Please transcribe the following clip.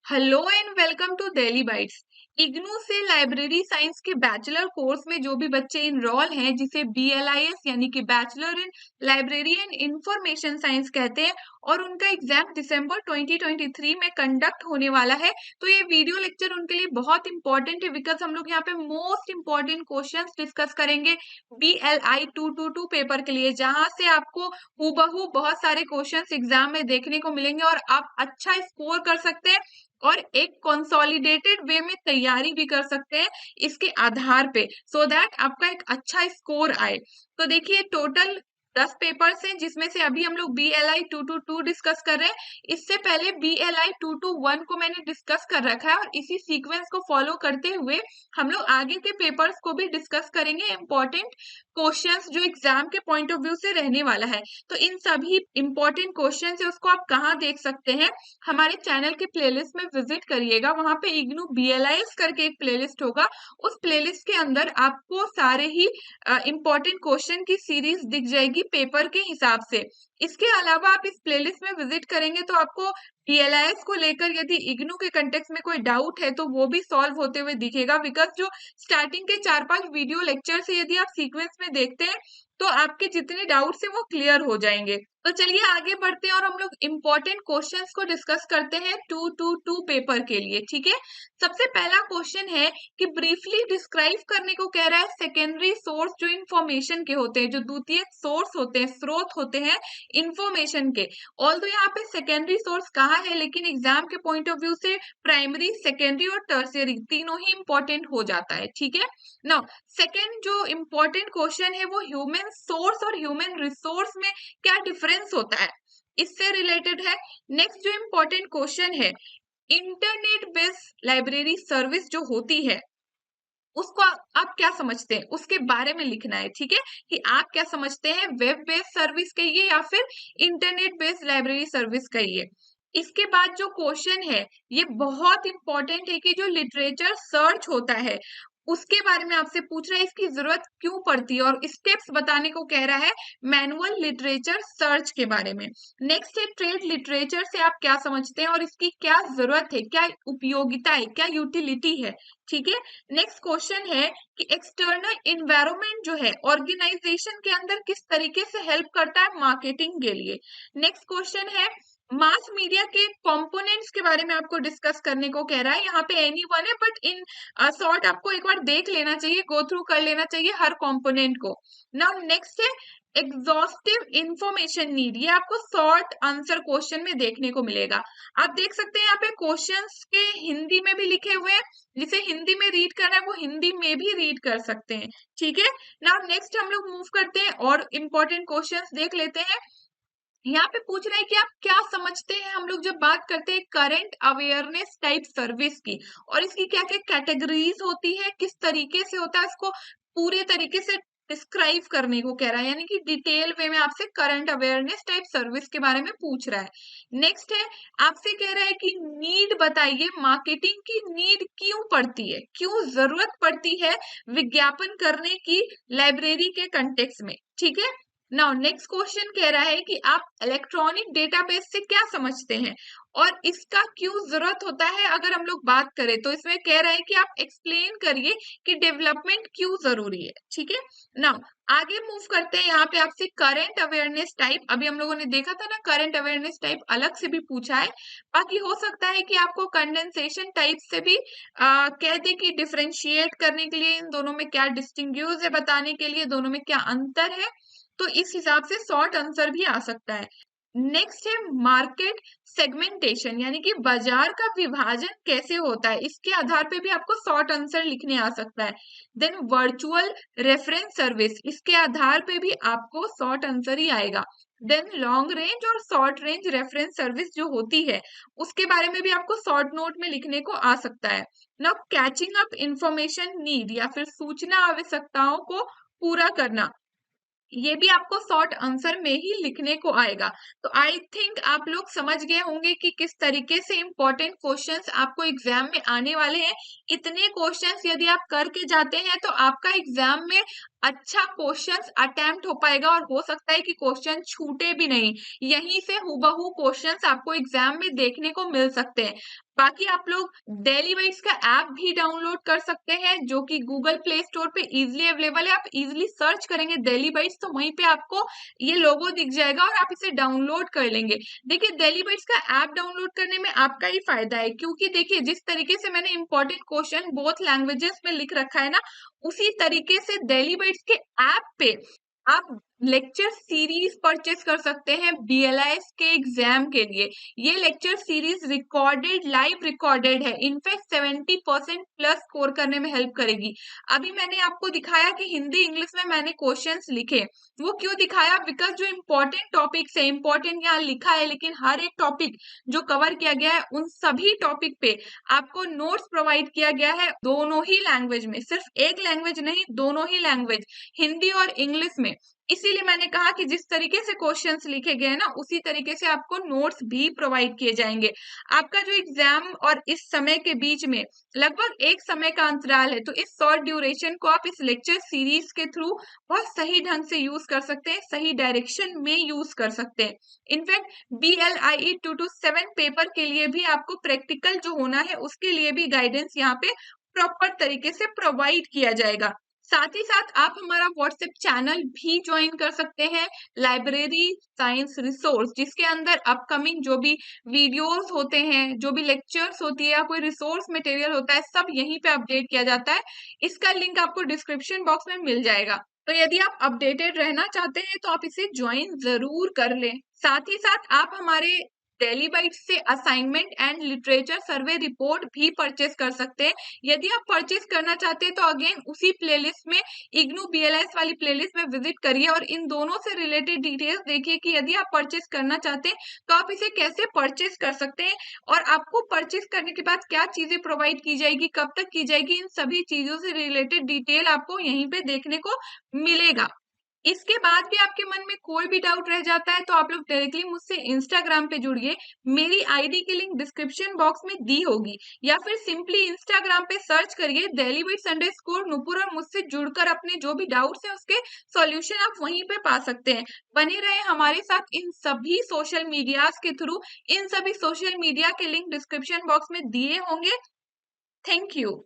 Hello and welcome to daily bites. IGNOU से library science के bachelor course में जो भी बच्चे इनरोल हैं, जिसे BLIS यानी कि bachelor in library and information science कहते हैं, और उनका एग्जाम दिसंबर 2023 में कंडक्ट होने वाला है। तो ये वीडियो लेक्चर उनके लिए बहुत इंपॉर्टेंट है, बिकॉज हम लोग यहाँ पे मोस्ट इंपॉर्टेंट क्वेश्चंस डिस्कस करेंगे BLI 222 पेपर के लिए, जहां से आपको हूबहू बहुत सारे क्वेश्चंस एग्जाम में देखने को मिलेंगे और आप अच्छा स्कोर कर सकते हैं और एक कंसोलिडेटेड वे में तैयारी भी कर सकते हैं इसके आधार पे, सो दैट आपका एक अच्छा स्कोर आए। तो देखिए, टोटल 10 पेपर्स हैं, जिसमें से अभी हम लोग BLI 222 डिस्कस कर रहे हैं। इससे पहले BLI 221 को मैंने डिस्कस कर रखा है और इसी सीक्वेंस को फॉलो करते हुए हम लोग आगे के पेपर्स को भी डिस्कस करेंगे, इंपॉर्टेंट क्वेश्चंस जो एग्जाम के पॉइंट ऑफ व्यू से रहने वाला है। तो इन सभी इंपॉर्टेंट क्वेश्चंस है उसको आप कहाँ देख सकते हैं, हमारे चैनल के प्लेलिस्ट में विजिट करिएगा। वहां पे इग्नू BLIS करके एक प्लेलिस्ट होगा, उस प्लेलिस्ट के अंदर आपको सारे ही इंपॉर्टेंट क्वेश्चन की सीरीज दिख जाएगी पेपर के हिसाब से। इसके अलावा आप इस प्लेलिस्ट में विजिट करेंगे तो आपको BLIS को लेकर यदि इग्नू के कंटेक्स्ट में कोई डाउट है तो वो भी सॉल्व होते हुए दिखेगा, बिकॉज जो स्टार्टिंग के 4-5 वीडियो लेक्चर से यदि आप सीक्वेंस में देखते हैं तो आपके जितने डाउट्स हैं वो क्लियर हो जाएंगे। तो चलिए आगे बढ़ते हैं और हम लोग इंपॉर्टेंट क्वेश्चंस को डिस्कस करते हैं 222 पेपर के लिए। ठीक है, सबसे पहला क्वेश्चन है कि ब्रीफली डिस्क्राइब करने को कह रहा है सेकेंडरी सोर्स जो इंफॉर्मेशन के होते हैं, जो द्वितीय सोर्स होते हैं, स्रोत होते हैं इंफॉर्मेशन के। ऑल्दो यहाँ पे सेकेंडरी सोर्स कहा है, लेकिन एग्जाम के पॉइंट ऑफ व्यू से प्राइमरी, सेकेंडरी और टर्शियरी तीनों ही इंपॉर्टेंट हो जाता है। ठीक है, नाउ सेकेंड जो इंपॉर्टेंट क्वेश्चन है वो ह्यूमन सोर्स और ह्यूमन रिसोर्स में क्या डिफरेंस होता है, इससे रिलेटेड है। नेक्स्ट जो इंपॉर्टेंट क्वेश्चन है, इंटरनेट बेस्ड लाइब्रेरी सर्विस जो होती है उसको आप क्या समझते हैं, उसके बारे में लिखना है। ठीक है, कि आप क्या समझते हैं, वेब बेस्ड सर्विस कहिए या फिर इंटरनेट बेस्ड लाइब्रेरी सर्विस कहिए। इसके बाद जो क्वेश्चन है ये बहुत इंपॉर्टेंट है कि जो लिटरेचर सर्च होता है उसके बारे में आपसे पूछ रहा है, इसकी जरूरत क्यों पड़ती है, और स्टेप्स बताने को कह रहा है मैनुअल लिटरेचर सर्च के बारे में। नेक्स्ट है ट्रेड लिटरेचर से आप क्या समझते हैं और इसकी क्या जरूरत है, क्या उपयोगिता है, क्या यूटिलिटी है। ठीक है, नेक्स्ट क्वेश्चन है कि एक्सटर्नल इन्वायरमेंट जो है ऑर्गेनाइजेशन के अंदर किस तरीके से हेल्प करता है मार्केटिंग के लिए। नेक्स्ट क्वेश्चन है मास मीडिया के कंपोनेंट्स के बारे में आपको डिस्कस करने को कह रहा है। यहाँ पे एनी वन है, बट इन शॉर्ट आपको एक बार देख लेना चाहिए, गो थ्रू कर लेना चाहिए हर कंपोनेंट को। नाउ नेक्स्ट है एग्जॉस्टिव इंफॉर्मेशन नीड, ये आपको शॉर्ट आंसर क्वेश्चन में देखने को मिलेगा। आप देख सकते हैं यहाँ पे क्वेश्चंस के हिंदी में भी लिखे हुए हैं, जिसे हिंदी में रीड करना है वो हिंदी में भी रीड कर सकते हैं। ठीक है, नाउ नेक्स्ट हम लोग मूव करते हैं और इंपॉर्टेंट क्वेश्चंस देख लेते हैं। यहाँ पे पूछ रहा है कि आप क्या समझते हैं, हम लोग जब बात करते हैं करंट अवेयरनेस टाइप सर्विस की, और इसकी क्या क्या कैटेगरीज होती है, किस तरीके से होता है, इसको पूरे तरीके से डिस्क्राइब करने को कह रहा है, यानी कि डिटेल वे में आपसे करंट अवेयरनेस टाइप सर्विस के बारे में पूछ रहा है। नेक्स्ट है आपसे कह रहा है कि नीड बताइए, मार्केटिंग की नीड क्यों पड़ती है, क्यों जरूरत पड़ती है विज्ञापन करने की लाइब्रेरी के कंटेक्स्ट में। ठीक है, नाउ नेक्स्ट क्वेश्चन कह रहा है कि आप इलेक्ट्रॉनिक डेटाबेस से क्या समझते हैं और इसका क्यों जरूरत होता है। अगर हम लोग बात करें तो इसमें कह रहा है कि आप एक्सप्लेन करिए कि डेवलपमेंट क्यों जरूरी है। ठीक है, नाउ आगे मूव करते हैं। यहाँ पे आपसे करंट अवेयरनेस टाइप, अभी हम लोगों ने देखा था ना, करंट अवेयरनेस टाइप अलग से भी पूछा है, बाकी हो सकता है कि आपको कंडेंसेशन टाइप से भी कह दे कि डिफरेंशिएट करने के लिए इन दोनों में क्या डिस्टिंग्विश है, बताने के लिए दोनों में क्या अंतर है, तो इस हिसाब से शॉर्ट आंसर भी आ सकता है। नेक्स्ट है मार्केट सेगमेंटेशन, यानी कि बाजार का विभाजन कैसे होता है, इसके आधार पे भी आपको शॉर्ट आंसर लिखने आ सकता है। देन वर्चुअल रेफरेंस सर्विस, इसके आधार पे भी आपको शॉर्ट आंसर ही आएगा। देन लॉन्ग रेंज और शॉर्ट रेंज रेफरेंस सर्विस जो होती है उसके बारे में भी आपको शॉर्ट नोट में लिखने को आ सकता है। Now catching up information need, या फिर सूचना आवश्यकताओं को पूरा करना, ये भी आपको शॉर्ट आंसर में ही लिखने को आएगा। तो आई थिंक आप लोग समझ गए होंगे कि किस तरीके से इंपॉर्टेंट क्वेश्चंस आपको एग्जाम में आने वाले हैं। इतने क्वेश्चंस यदि आप करके जाते हैं तो आपका एग्जाम में अच्छा क्वेश्चंस अटेम्प्ट हो पाएगा, और हो सकता है कि क्वेश्चन छूटे भी नहीं, यहीं से हूबहू क्वेश्चंस आपको एग्जाम में देखने को मिल सकते हैं। बाकी आप लोग डेली बाइट्स का ऐप भी डाउनलोड कर सकते हैं जो कि गूगल प्ले स्टोर पे इजीली अवेलेबल है। आप इजीली सर्च करेंगे डेली बाइट्स तो वहीं पे आपको ये लोगो दिख जाएगा और आप इसे डाउनलोड कर लेंगे। देखिए डेली बाइट्स का ऐप डाउनलोड करने में आपका ही फायदा है, क्योंकि देखिए जिस तरीके से मैंने इंपॉर्टेंट क्वेश्चन बोथ लैंग्वेजेस में लिख रखा है ना, उसी तरीके से डेली बाइट्स के ऐप पे आप लेक्चर सीरीज परचेस कर सकते हैं बीएलआईएस के एग्जाम के लिए। ये lecture series recorded, live recorded है, इनफैक्ट 70% प्लस स्कोर करने में हेल्प करेगी। अभी मैंने आपको दिखाया कि हिंदी इंग्लिश में मैंने क्वेश्चंस लिखे, वो क्यों दिखाया? बिकॉज जो इंपॉर्टेंट टॉपिक्स है, इंपॉर्टेंट यहाँ लिखा है, लेकिन हर एक टॉपिक जो कवर किया गया है उन सभी टॉपिक पे आपको नोट्स प्रोवाइड किया गया है, दोनों ही लैंग्वेज में, सिर्फ एक लैंग्वेज नहीं, दोनों ही लैंग्वेज, हिंदी और इंग्लिश में। इसीलिए मैंने कहा कि जिस तरीके से क्वेश्चंस लिखे गए हैं ना, उसी तरीके से आपको नोट्स भी प्रोवाइड किए जाएंगे। आपका जो एग्जाम और इस समय के बीच में लगभग एक समय का अंतराल है, तो इस शॉर्ट ड्यूरेशन को आप इस लेक्चर सीरीज के थ्रू बहुत सही ढंग से यूज कर सकते हैं, सही डायरेक्शन में यूज कर सकते हैं। इनफैक्ट BLIE 227 पेपर के लिए भी आपको प्रैक्टिकल जो होना है उसके लिए भी गाइडेंस यहाँ पे प्रॉपर तरीके से प्रोवाइड किया जाएगा। साथ ही साथ आप हमारा व्हाट्सएप चैनल भी ज्वाइन कर सकते हैं, लाइब्रेरी साइंस रिसोर्स, जिसके अंदर अपकमिंग जो भी वीडियोस होते हैं, जो भी लेक्चर्स होती है या कोई रिसोर्स मटेरियल होता है, सब यहीं पे अपडेट किया जाता है। इसका लिंक आपको डिस्क्रिप्शन बॉक्स में मिल जाएगा। तो यदि आप अपडेटेड रहना चाहते हैं तो आप इसे ज्वाइन जरूर कर लें। साथ ही साथ आप हमारे डेली बाइट्स से assignment and literature survey report भी परचेस कर सकते हैं। यदि आप परचेस करना चाहते हैं तो अगेन उसी प्लेलिस्ट में, इग्नू बीएलएस वाली प्लेलिस्ट में विजिट करिए और इन दोनों से रिलेटेड डिटेल्स देखिए कि यदि आप परचेस करना चाहते हैं तो आप इसे कैसे परचेस कर सकते हैं और आपको परचेस करने के बाद क्या चीजें प्रोवाइड की जाएगी, कब तक की जाएगी, इन सभी चीजों से रिलेटेड डिटेल आपको यहीं पे देखने को मिलेगा। इसके बाद भी आपके मन में कोई भी डाउट रह जाता है तो आप लोग डायरेक्टली मुझसे इंस्टाग्राम पे जुड़िए। मेरी आईडी की लिंक डिस्क्रिप्शन बॉक्स में दी होगी, या फिर सिंपली इंस्टाग्राम पे सर्च करिए डेली बिट्स अंडरस्कोर नुपुर और मुझसे जुड़कर अपने जो भी डाउट्स हैं उसके सॉल्यूशन आप वहीं पे पा सकते हैं। बने रहे हमारे साथ इन सभी सोशल मीडियाज के थ्रू। इन सभी सोशल मीडिया के लिंक डिस्क्रिप्शन बॉक्स में दिए होंगे। Thank you.